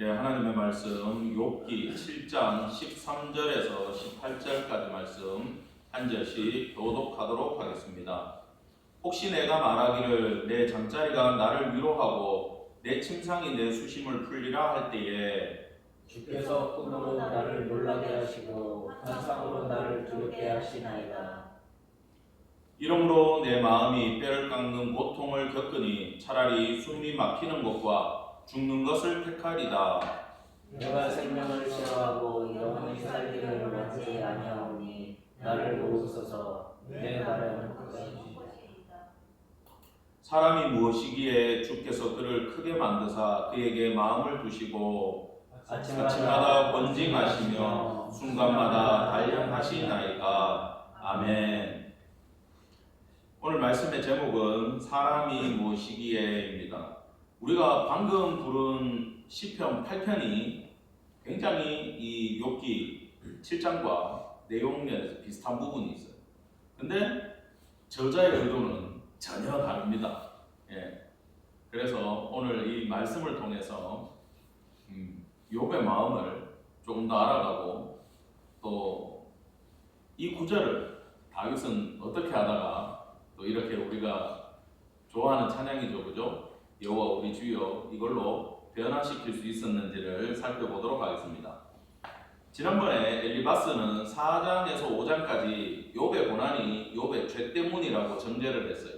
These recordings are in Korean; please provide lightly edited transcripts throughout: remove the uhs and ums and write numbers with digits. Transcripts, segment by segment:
하나님의 말씀 욥기 7장 13절에서 18절까지 말씀 한 절씩 교독하도록 하겠습니다. 혹시 내가 말하기를 내 잠자리가 나를 위로하고 내 침상이 내 수심을 풀리라 할 때에 주께서 꿈으로 나를 놀라게 하시고 환상으로 나를 두렵게 하시나이다. 이러므로 내 마음이 뼈를 깎는 고통을 겪으니 차라리 숨이 막히는 것과 죽는 것을 택하리다. 내가 생명을 싫어하고 영원히 살기를 원치 아니하오니 나를 도우소서. 내 바람은 그것이니이다. 사람이 무엇이기에 주께서 그를 크게 만드사 그에게 마음을 두시고 아침마다 번징하시며 순간마다 단련하시나이까. 아멘. 오늘 말씀의 제목은 사람이 무엇이기에입니다. 우리가 방금 부른 시편 8편이 굉장히 이 욥기 7장과 내용면에서 비슷한 부분이 있어요. 근데 저자의 의도는 전혀 다릅니다. 그래서 오늘 이 말씀을 통해서 욥의 마음을 조금 더 알아가고 또 이 구절을 다윗은 어떻게 하다가 또 이렇게 우리가 좋아하는 찬양이죠, 그죠? 여호와 우리 주여 이걸로 변화시킬 수 있었는지를 살펴보도록 하겠습니다. 지난번에 엘리바스는 4장에서 5장까지 욥의 고난이 욥의 죄 때문이라고 전제를 했어요.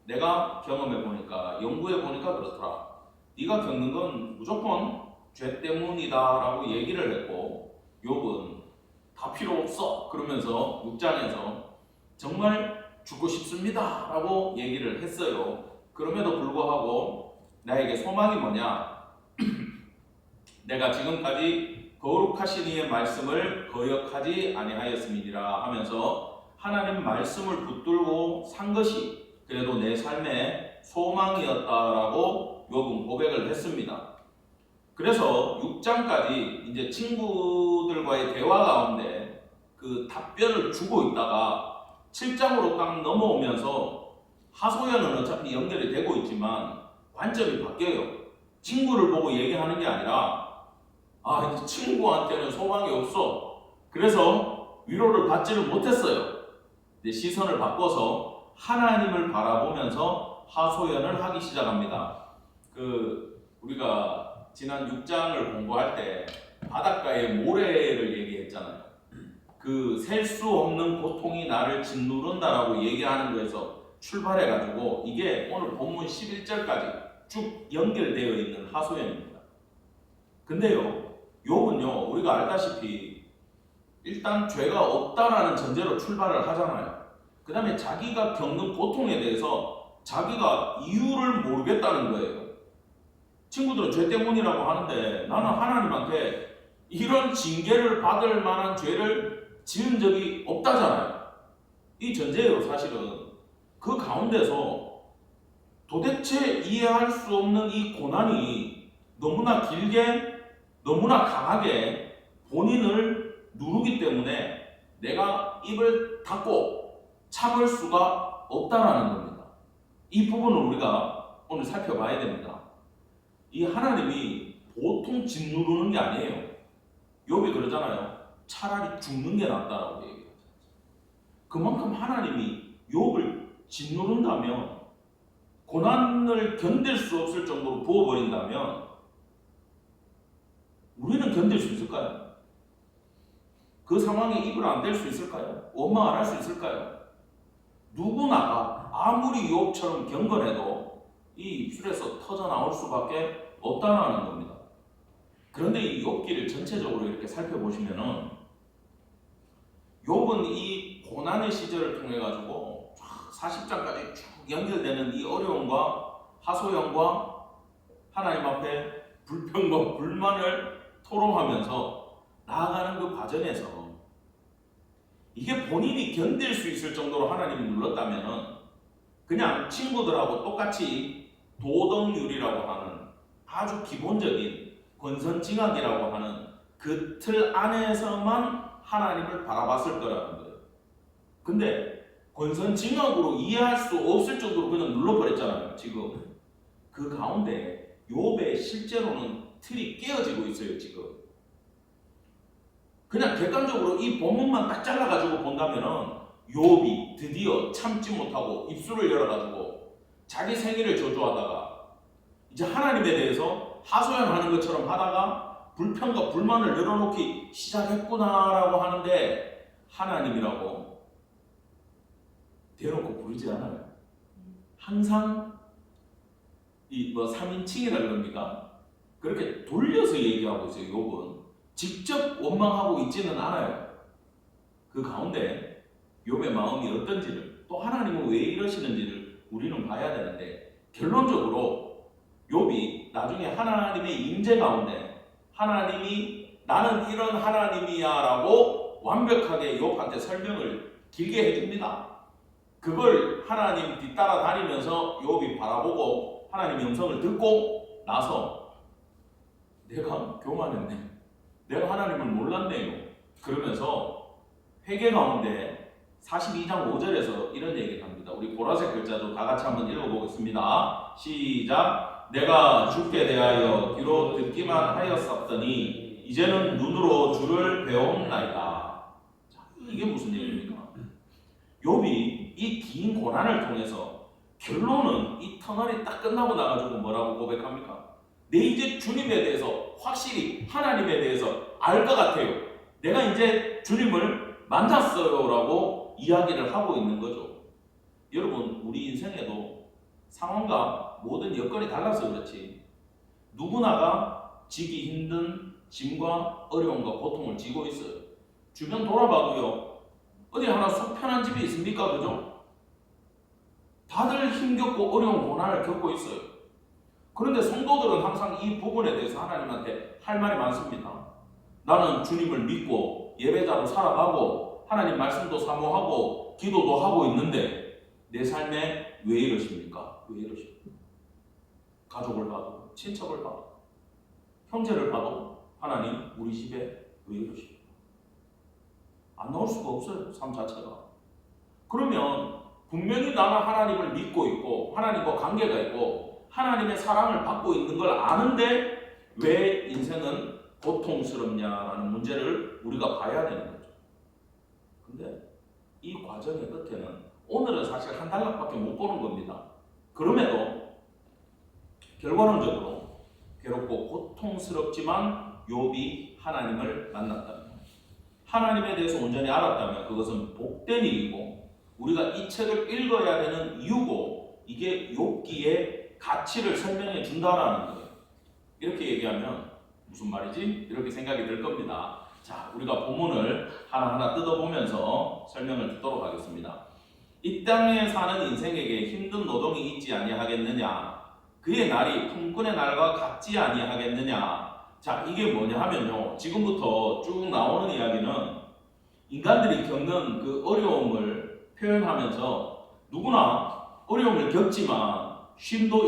내가 경험해 보니까 연구해 보니까 그렇더라. 네가 겪는 건 무조건 죄 때문이다라고 얘기를 했고 욥은 다 필요 없어 그러면서 6장에서 정말 죽고 싶습니다 라고 얘기를 했어요. 그럼에도 불구하고 나에게 소망이 뭐냐? 내가 지금까지 거룩하신 이의 말씀을 거역하지 아니하였음이니라 하면서 하나님 말씀을 붙들고 산 것이 그래도 내 삶의 소망이었다라고 욥은 고백을 했습니다. 그래서 6장까지 이제 친구들과의 대화 가운데 그 답변을 주고 있다가 7장으로 딱 넘어오면서 하소연은 어차피 연결이 되고 있지만 관점이 바뀌어요. 친구를 보고 얘기하는 게 아니라 이제 친구한테는 소망이 없어. 그래서 위로를 받지를 못했어요. 이제 시선을 바꿔서 하나님을 바라보면서 하소연을 하기 시작합니다. 우리가 지난 6장을 공부할 때 바닷가의 모래를 얘기했잖아요. 셀 수 없는 고통이 나를 짓누른다라고 얘기하는 거에서 출발해가지고 이게 오늘 본문 11절까지 쭉 연결되어 있는 하소연입니다. 근데요, 욥은요, 우리가 알다시피 일단 죄가 없다라는 전제로 출발을 하잖아요. 그 다음에 자기가 겪는 고통에 대해서 자기가 이유를 모르겠다는 거예요. 친구들은 죄 때문이라고 하는데 나는 하나님한테 이런 징계를 받을 만한 죄를 지은 적이 없다잖아요. 이 전제예요, 사실은. 그 가운데서 도대체 이해할 수 없는 이 고난이 너무나 길게, 너무나 강하게 본인을 누르기 때문에 내가 입을 닫고 참을 수가 없다라는 겁니다. 이 부분을 우리가 오늘 살펴봐야 됩니다. 이 하나님이 보통 짓누르는 게 아니에요. 욥이 그러잖아요. 차라리 죽는 게 낫다라고 얘기해요. 그만큼 하나님이 욥을 짓누른다면, 고난을 견딜 수 없을 정도로 부어버린다면 우리는 견딜 수 있을까요? 그 상황에 입을 안 댈 수 있을까요? 원망 안 할 수 있을까요? 누구나가 아무리 욥처럼 경건해도 이 입술에서 터져 나올 수밖에 없다는 겁니다. 그런데 이 욥기를 전체적으로 이렇게 살펴보시면은 욥은 이 고난의 시절을 통해 가지고 40장까지 쭉 연결되는 이 어려움과 하소연과 하나님 앞에 불평과 불만을 토로하면서 나아가는 그 과정에서 이게 본인이 견딜 수 있을 정도로 하나님이 눌렀다면은 그냥 친구들하고 똑같이 도덕률이라고 하는 아주 기본적인 권선징악이라고 하는 그 틀 안에서만 하나님을 바라봤을 거라는 거예요. 근데 권선징악으로 이해할 수 없을 정도로 그냥 눌러버렸잖아요. 지금 그 가운데 욥의 실제로는 틀이 깨어지고 있어요 지금. 그냥 객관적으로 이 본문만 딱 잘라가지고 본다면은 욥이 드디어 참지 못하고 입술을 열어가지고 자기 생일을 저주하다가 이제 하나님에 대해서 하소연하는 것처럼 하다가 불평과 불만을 열어놓기 시작했구나라고 하는데 하나님이라고 대놓고 부르지 않아요. 항상 이 뭐 3인칭이라 그럽니까? 그렇게 돌려서 얘기하고 있어요. 욥은 직접 원망하고 있지는 않아요. 그 가운데 욥의 마음이 어떤지를, 또 하나님은 왜 이러시는지를 우리는 봐야 되는데, 결론적으로 욥이 나중에 하나님의 임재 가운데 하나님이 나는 이런 하나님이야 라고 완벽하게 욥한테 설명을 길게 해줍니다. 그걸 하나님 뒤따라 다니면서 욥이 바라보고 하나님의 음성을 듣고 나서 내가 교만했네, 내가 하나님을 몰랐네요 그러면서 회개 가운데 42장 5절에서 이런 얘기를 합니다. 우리 보라색 글자도 다 같이 한번 읽어보겠습니다. 시작. 내가 주께 대하여 귀로 듣기만 하였었더니 이제는 눈으로 주를 배웠나이다. 자, 이게 무슨 얘기입니까? 욥이 이 긴 고난을 통해서 결론은 이 터널이 딱 끝나고 나가지고 뭐라고 고백합니까? 내 이제 주님에 대해서 확실히 하나님에 대해서 알 것 같아요. 내가 이제 주님을 만났어요 라고 이야기를 하고 있는 거죠. 여러분, 우리 인생에도 상황과 모든 여건이 달라서 그렇지 누구나가 지기 힘든 짐과 어려움과 고통을 지고 있어요. 주변 돌아봐도요, 어디 하나 속 편한 집이 있습니까? 그죠? 다들 힘겹고 어려운 고난을 겪고 있어요. 그런데 성도들은 항상 이 부분에 대해서 하나님한테 할 말이 많습니다. 나는 주님을 믿고 예배자로 살아가고 하나님 말씀도 사모하고 기도도 하고 있는데 내 삶에 왜 이러십니까? 왜 이러십니까? 가족을 봐도, 친척을 봐도, 형제를 봐도 하나님 우리 집에 왜 이러십니까? 안 나올 수가 없어요, 삶 자체가. 그러면 분명히 나는 하나님을 믿고 있고 하나님과 관계가 있고 하나님의 사랑을 받고 있는 걸 아는데 왜 인생은 고통스럽냐라는 문제를 우리가 봐야 되는 거죠. 근데 이 과정의 끝에는 오늘은 사실 한 달락밖에 못 보는 겁니다. 그럼에도 결과론적으로 괴롭고 고통스럽지만 욥이 하나님을 만났다면, 하나님에 대해서 온전히 알았다면 그것은 복된 일이고 우리가 이 책을 읽어야 되는 이유고 이게 욥기의 가치를 설명해 준다라는 거예요. 이렇게 얘기하면 무슨 말이지? 이렇게 생각이 들 겁니다. 자, 우리가 본문을 하나하나 뜯어보면서 설명을 듣도록 하겠습니다. 이 땅에 사는 인생에게 힘든 노동이 있지 아니하겠느냐? 그의 날이 품꾼의 날과 같지 아니하겠느냐? 자, 이게 뭐냐 하면요, 지금부터 쭉 나오는 이야기는 인간들이 겪는 그 어려움을 표현하면서 누구나 어려움을 겪지만 쉼도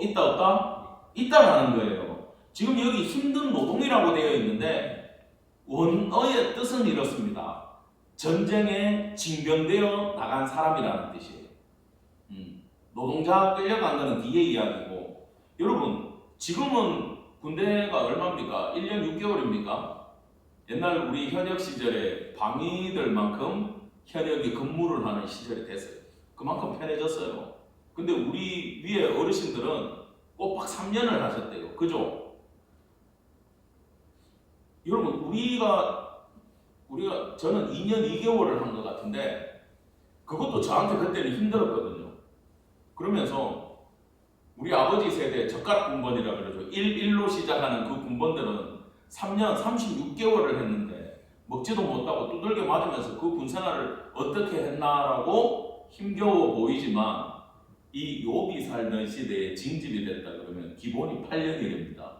있다 없다? 있다라는 거예요. 지금 여기 힘든 노동이라고 되어 있는데 원어의 뜻은 이렇습니다. 전쟁에 징병되어 나간 사람이라는 뜻이에요. 노동자 끌려간 거는 뒤의 이야기고, 여러분 지금은 군대가 얼마입니까? 1년 6개월입니까? 옛날 우리 현역 시절에 방위들만큼 현역이 근무를 하는 시절이 됐어요. 그만큼 편해졌어요. 근데 우리 위에 어르신들은 꼬박 3년을 하셨대요. 그죠? 여러분 저는 2년 2개월을 한 것 같은데 그것도 저한테 그때는 힘들었거든요. 그러면서 우리 아버지 세대 젓가락 군번이라 그러죠. 1로 시작하는 그 군번들은 3년 36개월을 했는데 먹지도 못하고 두들겨 맞으면서 그 군생활을 어떻게 했나라고 힘겨워 보이지만 이 욥이 살던 시대에 징집이 됐다 그러면 기본이 8년입니다.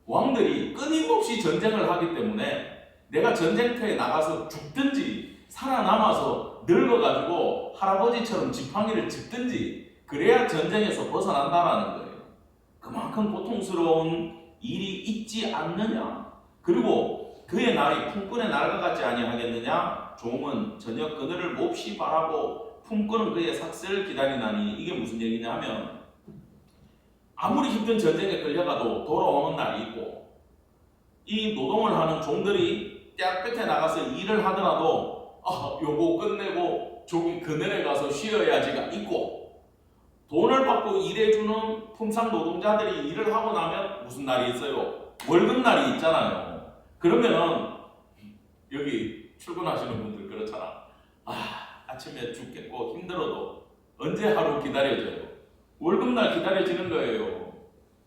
왕들이 끊임없이 전쟁을 하기 때문에 내가 전쟁터에 나가서 죽든지 살아남아서 늙어가지고 할아버지처럼 지팡이를 짚든지 그래야 전쟁에서 벗어난다라는 거예요. 그만큼 고통스러운 일이 있지 않느냐. 그리고 그의 날이 품꾼의 날과 같지 아니하겠느냐. 종은 저녁 그늘을 몹시 바라고 품꾼은 그의 삭슬을 기다리나니. 이게 무슨 얘기냐 하면 아무리 힘든 전쟁에 끌려가도 돌아오는 날이 있고, 이 노동을 하는 종들이 딱 끝에 나가서 일을 하더라도 요거 끝내고 저기 그늘에 가서 쉬어야지가 있고, 돈을 받고 일해주는 품상 노동자들이 일을 하고 나면 무슨 날이 있어요? 월급날이 있잖아요. 그러면은 여기 출근하시는 분들 그렇잖아. 아침에 죽겠고 힘들어도 언제 하루 기다려줘요? 월급날 기다려지는 거예요.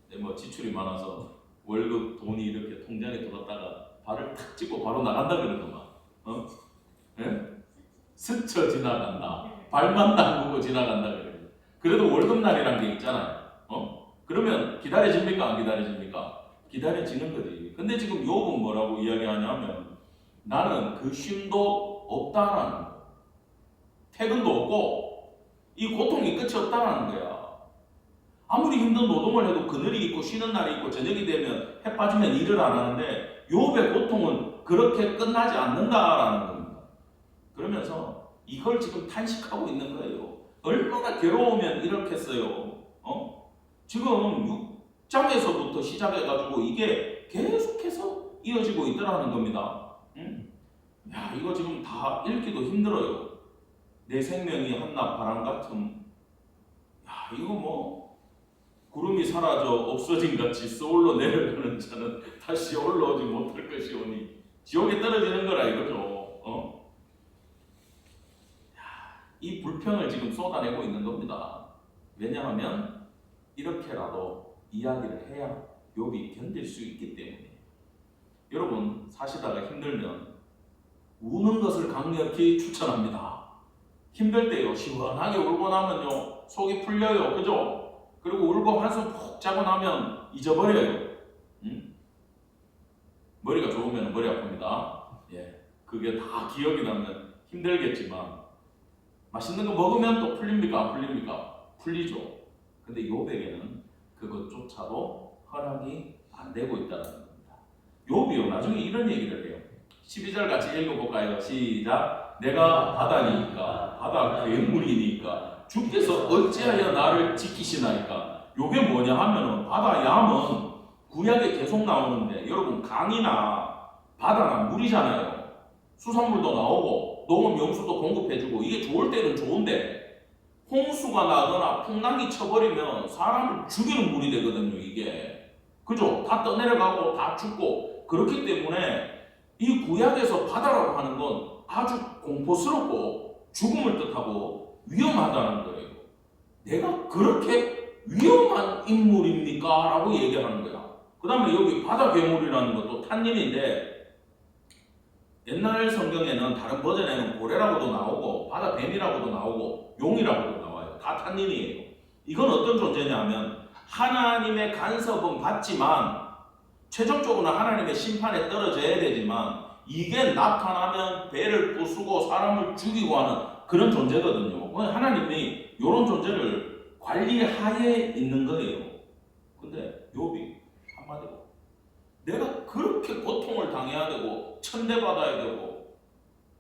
근데 뭐 지출이 많아서 월급 돈이 이렇게 통장에 들었다가 발을 탁 찍고 바로 나간다 그러더만. 예? 스쳐 지나간다. 발만 담그고 지나간다 그래요. 그래도 월급날이란 게 있잖아요. 그러면 기다려집니까? 안 기다려집니까? 기다려지는 거지. 근데 지금 욥은 뭐라고 이야기하냐면, 나는 그 쉼도 없다라는 거. 퇴근도 없고 이 고통이 끝이 없다라는 거야. 아무리 힘든 노동을 해도 그늘이 있고 쉬는 날이 있고 저녁이 되면 해 빠지면 일을 안 하는데, 욥의 고통은 그렇게 끝나지 않는다라는 겁니다. 그러면서 이걸 지금 탄식하고 있는 거예요. 얼마나 괴로우면 이렇겠어요. 지금 6장에서부터 시작해가지고 이게 계속해서 이어지고 있더라는 겁니다. 야, 이거 지금 다 읽기도 힘들어요. 내 생명이 한낱 바람 같음. 야, 이거 뭐 구름이 사라져 없어진 같이 서울로 내려가는 자는 다시 올라오지 못할 것이오니 지옥에 떨어지는 거라 이거죠. 이 불평을 지금 쏟아내고 있는 겁니다. 왜냐하면 이렇게라도 이야기를 해야 욥이 견딜 수 있기 때문에. 여러분, 사시다가 힘들면 우는 것을 강력히 추천합니다. 힘들 때요, 시원하게 울고 나면요 속이 풀려요. 그죠? 그리고 울고 한숨 푹 자고 나면 잊어버려요. 머리가 좋으면 머리 아픕니다. 예, 그게 다 기억이 나면 힘들겠지만, 맛있는 거 먹으면 또 풀립니까? 안 풀립니까? 풀리죠. 근데 욥에게는 그것조차도 허락이 안 되고 있다는 겁니다. 욥이요, 나중에 이런 얘기를 해요. 12절 같이 읽어볼까요? 시작. 내가 바다니까, 바다 괴물이니까 주께서 어찌하여 나를 지키시나이까. 요게 뭐냐 하면은, 바다 얌은 구약에 계속 나오는데, 여러분 강이나 바다나 물이잖아요. 수산물도 나오고 농업 용수도 공급해주고 이게 좋을 때는 좋은데, 홍수가 나거나 풍랑이 쳐버리면 사람을 죽이는 물이 되거든요. 이게 그죠? 다 떠내려가고 다 죽고. 그렇기 때문에 이 구약에서 바다라고 하는 건 아주 공포스럽고 죽음을 뜻하고 위험하다는 거예요. 내가 그렇게 위험한 인물입니까? 라고 얘기하는 거야. 그 다음에 여기 바다 괴물이라는 것도 탄닌인데, 옛날 성경에는 다른 버전에는 고래라고도 나오고 바다 뱀이라고도 나오고 용이라고도 나와요. 다 탄닌이에요. 이건 어떤 존재냐면, 하나님의 간섭은 받지만 최종적으로는 하나님의 심판에 떨어져야 되지만, 이게 나타나면 배를 부수고 사람을 죽이고 하는 그런 존재거든요. 하나님이 이런 존재를 관리하에 있는 거예요. 근데 욥이 한마디로, 내가 그렇게 고통을 당해야 되고 천대받아야 되고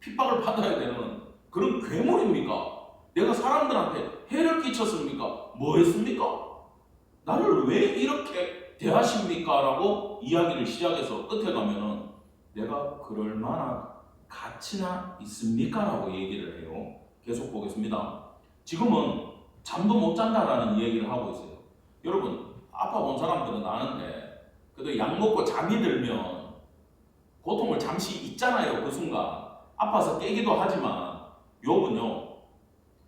핍박을 받아야 되는 그런 괴물입니까? 내가 사람들한테 해를 끼쳤습니까? 뭐 했습니까? 나를 왜 이렇게 대하십니까? 라고 이야기를 시작해서 끝에 가면은, 내가 그럴 만한 가치나 있습니까? 라고 얘기를 해요. 계속 보겠습니다. 지금은 잠도 못 잔다라는 얘기를 하고 있어요. 여러분, 아파 본 사람들은 아는데, 그래도 약 먹고 잠이 들면 고통을 잠시 잊잖아요. 그 순간 아파서 깨기도 하지만, 욥은요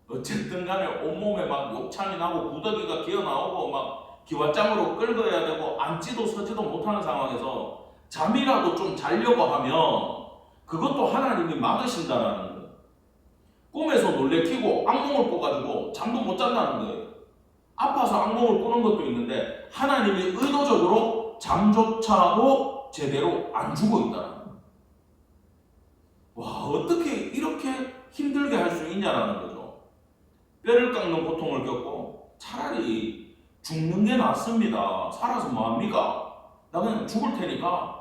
어쨌든 간에 온몸에 막 욕창이 나고 구더기가 기어나오고 막 기왓장으로 끌어야 되고 앉지도 서지도 못하는 상황에서 잠이라도 좀 자려고 하면 그것도 하나님이 막으신다라는 거예요. 꿈에서 놀래키고 악몽을 꿔가지고 잠도 못 잔다는 거예요. 아파서 악몽을 꾸는 것도 있는데 하나님이 의도적으로 잠조차도 제대로 안 주고 있다는 거예요. 와, 어떻게 이렇게 힘들게 할 수 있냐라는 거죠. 뼈를 깎는 고통을 겪고 차라리 죽는 게 낫습니다. 살아서 뭐합니까? 나 그냥 죽을 테니까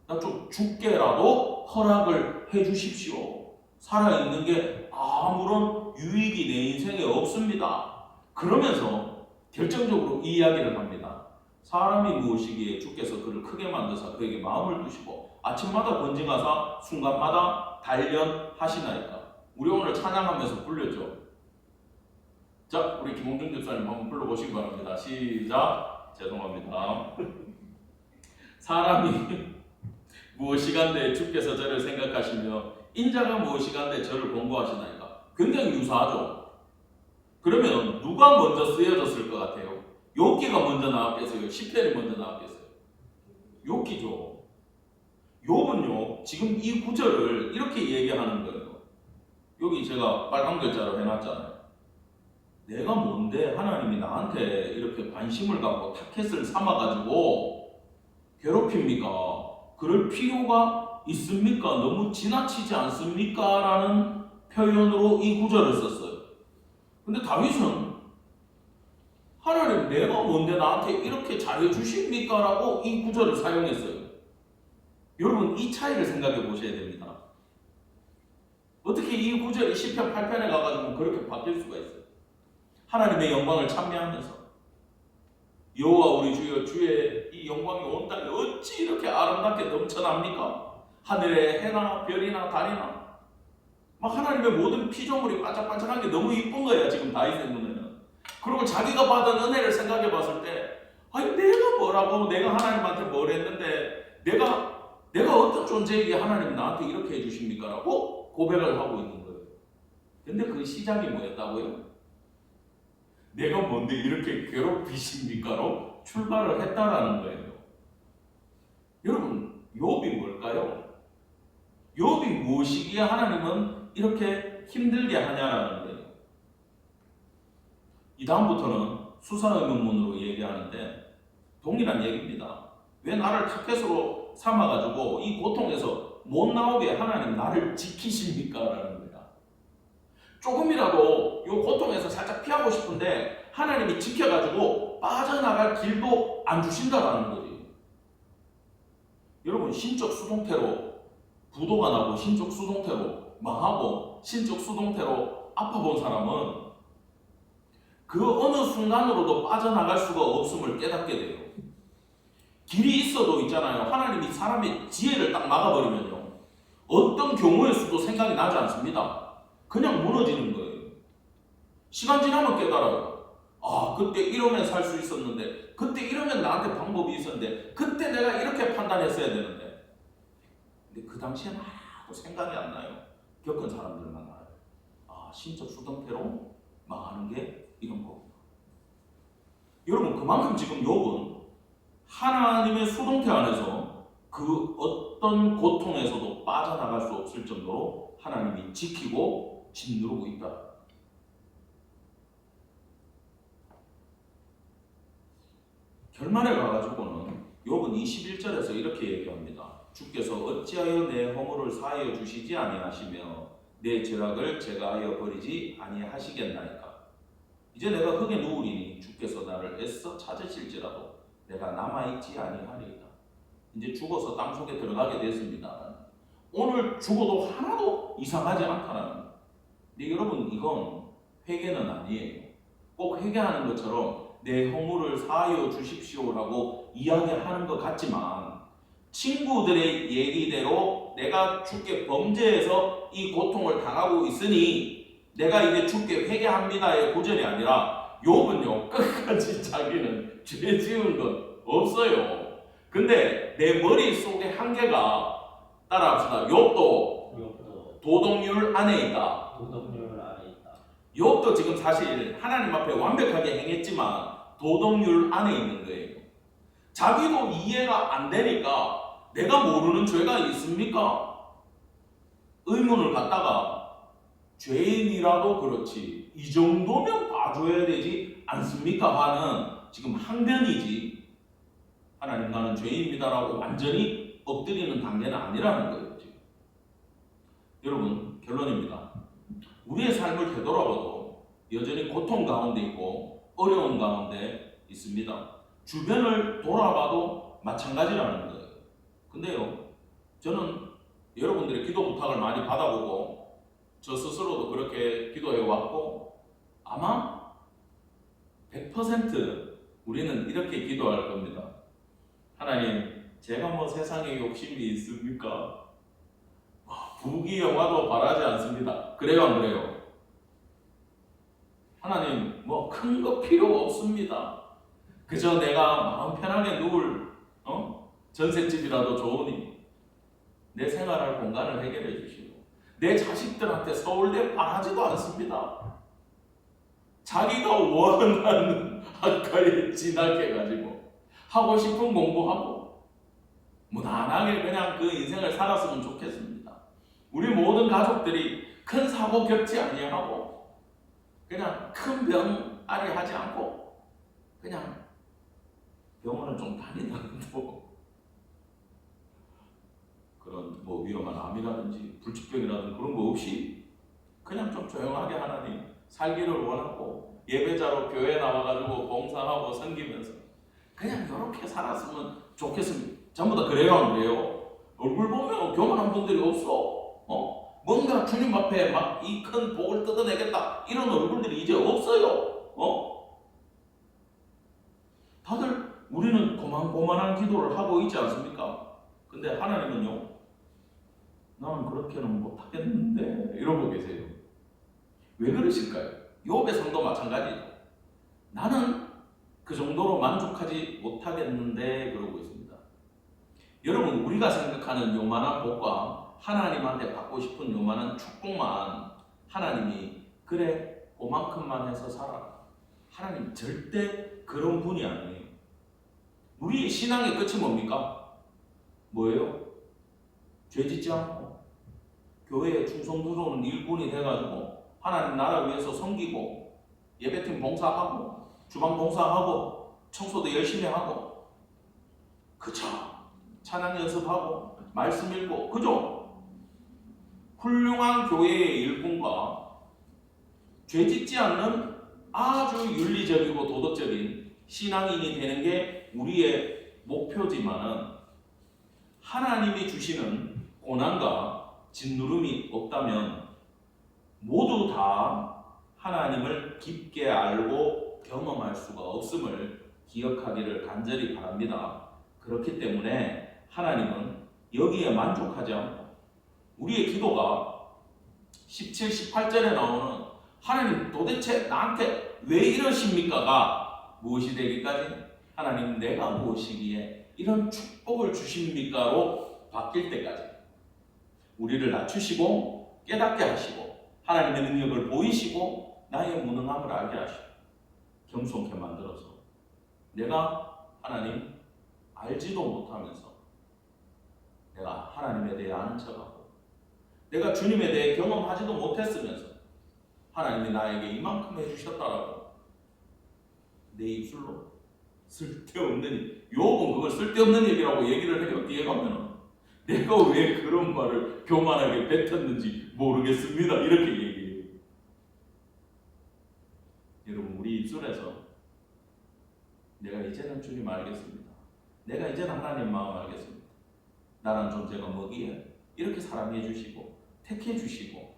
나 좀 죽게라도 허락을 해주십시오. 살아있는 게 아무런 유익이 내 인생에 없습니다. 그러면서 결정적으로 이 이야기를 합니다. 사람이 무엇이기에 주께서 그를 크게 만드사 그에게 마음을 두시고 아침마다 번징하사 순간마다 단련하시나이까. 우리 오늘 찬양하면서 불렸죠. 자, 우리 김홍준 집사님 한번 불러보시기 바랍니다. 시작. 죄송합니다. 사람이 무엇이간데 주께서 저를 생각하시며 인자가 무엇이간데 저를 권고하시나이까. 굉장히 유사하죠. 그러면 누가 먼저 쓰여졌을 것 같아요? 욥기가 먼저 나왔겠어요? 시편이 먼저 나왔겠어요? 욥기죠. 욥은요 지금 이 구절을 이렇게 얘기하는 거예요. 여기 제가 빨간 글자로 해놨잖아요. 내가 뭔데 하나님이 나한테 이렇게 관심을 갖고 타켓을 삼아가지고 괴롭힙니까? 그럴 필요가 있습니까? 너무 지나치지 않습니까? 라는 표현으로 이 구절을 썼어요. 근데 다윗은 하나님 내가 뭔데 나한테 이렇게 잘해주십니까? 라고 이 구절을 사용했어요. 여러분 이 차이를 생각해 보셔야 됩니다. 어떻게 이 구절이 시편 8편에 가가지고 그렇게 바뀔 수가 있어요? 하나님의 영광을 찬미하면서 여호와 우리 주여 주의 이 영광이 온 땅에 어찌 이렇게 아름답게 넘쳐납니까? 하늘의 해나 별이나 달이나 막 하나님의 모든 피조물이 반짝반짝한 게 너무 이쁜 거예요. 지금 다윗의 눈에는. 그리고 자기가 받은 은혜를 생각해 봤을 때 아니 내가 뭐라고 내가 하나님한테 뭘 했는데 내가 어떤 존재이기에 하나님 나한테 이렇게 해주십니까? 라고 고백을 하고 있는 거예요. 근데 그 시작이 뭐였다고요? 내가 뭔데 이렇게 괴롭히십니까로 출발을 했다라는 거예요. 여러분, 욥이 뭘까요? 욥이 무엇이기에 하나님은 이렇게 힘들게 하냐라는 거예요. 이 다음부터는 수사의문문으로 얘기하는데 동일한 얘기입니다. 왜 나를 타켓으로 삼아가지고 이 고통에서 못 나오게 하나님 나를 지키십니까? 라는 거예요. 조금이라도 이 고통에서 살짝 피하고 싶은데 하나님이 지켜가지고 빠져나갈 길도 안 주신다라는 거지. 여러분 신적 수동태로 부도가 나고 신적 수동태로 망하고 신적 수동태로 아파본 사람은 그 어느 순간으로도 빠져나갈 수가 없음을 깨닫게 돼요. 길이 있어도 있잖아요. 하나님이 사람의 지혜를 딱 막아버리면요. 어떤 경우에서도 생각이 나지 않습니다. 그냥 무너지는 거예요. 시간 지나면 깨달아요. 아, 그때 이러면 살 수 있었는데, 그때 이러면 나한테 방법이 있었는데, 그때 내가 이렇게 판단했어야 되는데. 근데 그 당시에는 하나도 생각이 안 나요. 겪은 사람들만 알아요. 아, 신적 수동태로 망하는 게 이런 거구나. 여러분, 그만큼 지금 욥은 하나님의 수동태 안에서 그 어떤 고통에서도 빠져나갈 수 없을 정도로 하나님이 지키고 짓누르고 있다. 결말에 가가지고는 욥은 21절에서 이렇게 얘기합니다. 주께서 어찌하여 내 허물을 사하여 주시지 아니하시며 내 죄악을 제가하여 버리지 아니하시겠나이까. 이제 내가 흙에 누우리니 주께서 나를 애써 찾으실지라도 내가 남아있지 아니하리이다. 이제 죽어서 땅속에 들어가게 됐습니다. 오늘 죽어도 하나도 이상하지 않다는. 근데 여러분 이건 회개는 아니에요. 꼭 회개하는 것처럼 내 허물을 사하여 주십시오라고 이야기하는 것 같지만 친구들의 얘기대로 내가 주께 범죄해서 이 고통을 당하고 있으니 내가 이제 주께 회개합니다의 구절이 아니라 욥은요 끝까지 자기는 죄 지은 것 없어요. 근데 내 머릿속에 한계가 따라합시다. 욥도 도덕률 안에 있다. 도덕률 안에 있다. 욥도 지금 사실 하나님 앞에 완벽하게 행했지만 도덕률 안에 있는 거예요. 자기도 이해가 안 되니까 내가 모르는 죄가 있습니까? 의문을 갖다가 죄인이라도 그렇지 이 정도면 봐줘야 되지 않습니까? 하는 지금 항변이지 하나님 나는 죄인입니다라고 완전히 엎드리는 단계는 아니라는 거예요. 지금. 여러분 결론입니다. 우리의 삶을 되돌아봐도 여전히 고통 가운데 있고 어려운 가운데 있습니다. 주변을 돌아봐도 마찬가지라는 거예요. 근데요, 저는 여러분들의 기도 부탁을 많이 받아보고 저 스스로도 그렇게 기도해왔고 아마 100% 우리는 이렇게 기도할 겁니다. 하나님, 제가 뭐 세상에 욕심이 있습니까? 부귀 영화도 바라지 않습니다. 그래요, 안 그래요? 하나님, 뭐 큰 거 필요 없습니다. 그저 내가 마음 편하게 누울 전셋집이라도 좋으니 내 생활할 공간을 해결해 주시고, 내 자식들한테 서울대 바라지도 않습니다. 자기가 원하는 학과에 진학해가지고 하고 싶은 공부하고 무난하게 그냥 그 인생을 살았으면 좋겠습니다. 우리 모든 가족들이 큰 사고 겪지 아니하고 그냥 큰 병아리 하지 않고 그냥 병원을 좀 다니더라도 그런 뭐 위험한 암이라든지 불치병이라든지 그런 거 없이 그냥 좀 조용하게 하나님 살기를 원하고 예배자로 교회 나와가지고 봉사하고 섬기면서 그냥 이렇게 살았으면 좋겠습니다. 전부 다 그래요, 안 그래요? 얼굴 보면 교만한 분들이 없어. 뭔가 주님 앞에 막 이 큰 복을 뜯어내겠다 이런 얼굴들이 이제 없어요. 다들 우리는 고만고만한 기도를 하고 있지 않습니까? 근데 하나님은요, 나는 그렇게는 못하겠는데 이러고 계세요. 왜 그러실까요? 욥의 상도 마찬가지죠. 나는 그 정도로 만족하지 못하겠는데 그러고 있습니다. 여러분, 우리가 생각하는 요만한 복과 하나님한테 받고 싶은 요만한 축복만 하나님이 그래 그만큼만 해서 살아. 하나님 절대 그런 분이 아니에요. 우리 신앙의 끝이 뭡니까? 뭐예요? 죄 짓지 않고 교회에 충성 들어오는 일꾼이 돼가지고 하나님 나라 위해서 섬기고 예배팀 봉사하고 주방 봉사하고 청소도 열심히 하고 그죠? 찬양 연습하고 말씀 읽고 그죠? 훌륭한 교회의 일꾼과 죄 짓지 않는 아주 윤리적이고 도덕적인 신앙인이 되는 게 우리의 목표지만은 하나님이 주시는 고난과 짓누름이 없다면 모두 다 하나님을 깊게 알고 경험할 수가 없음을 기억하기를 간절히 바랍니다. 그렇기 때문에 하나님은 여기에 만족하지 않고 우리의 기도가 17, 18절에 나오는 하나님 도대체 나한테 왜 이러십니까가 무엇이 되기까지 하나님 내가 무엇이기에 이런 축복을 주십니까로 바뀔 때까지 우리를 낮추시고 깨닫게 하시고 하나님의 능력을 보이시고 나의 무능함을 알게 하시고 겸손케 만들어서 내가 하나님 알지도 못하면서 내가 하나님에 대해 아는 척하고 내가 주님에 대해 경험하지도 못했으면서 하나님이 나에게 이만큼 해주셨다라고 내 입술로 쓸데없는 욥은 그걸 쓸데없는 얘기라고 얘기를 해요. 뒤에 가면 내가 왜 그런 말을 교만하게 뱉었는지 모르겠습니다. 이렇게 얘기해요. 여러분, 우리 입술에서 내가 이제는 주님 알겠습니다. 내가 이제는 하나님 마음 알겠습니다. 나란 존재가 뭐기에 이렇게 사랑해 주시고 택해 주시고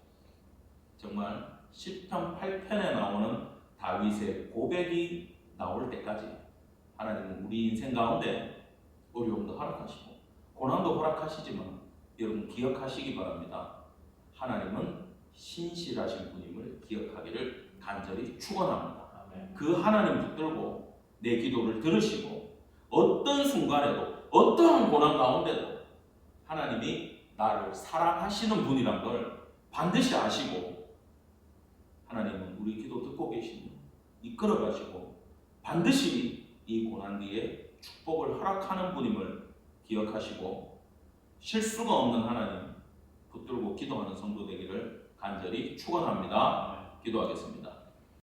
정말 시편 8편에 나오는 다윗의 고백이 나올 때까지 하나님은 우리 인생 가운데 어려움도 허락하시고 고난도 허락하시지만 여러분 기억하시기 바랍니다. 하나님은 신실하신 분임을 기억하기를 간절히 축원합니다. 그 하나님 붙들고 내 기도를 들으시고 어떤 순간에도 어떠한 고난 가운데도 하나님이 나를 사랑하시는 분이란 걸 반드시 아시고 하나님은 우리 기도 듣고 계시니 이끌어 가시고 반드시 이 고난 뒤에 축복을 허락하는 분임을 기억하시고 실수가 없는 하나님 붙들고 기도하는 성도 되기를 간절히 축원합니다. 기도하겠습니다.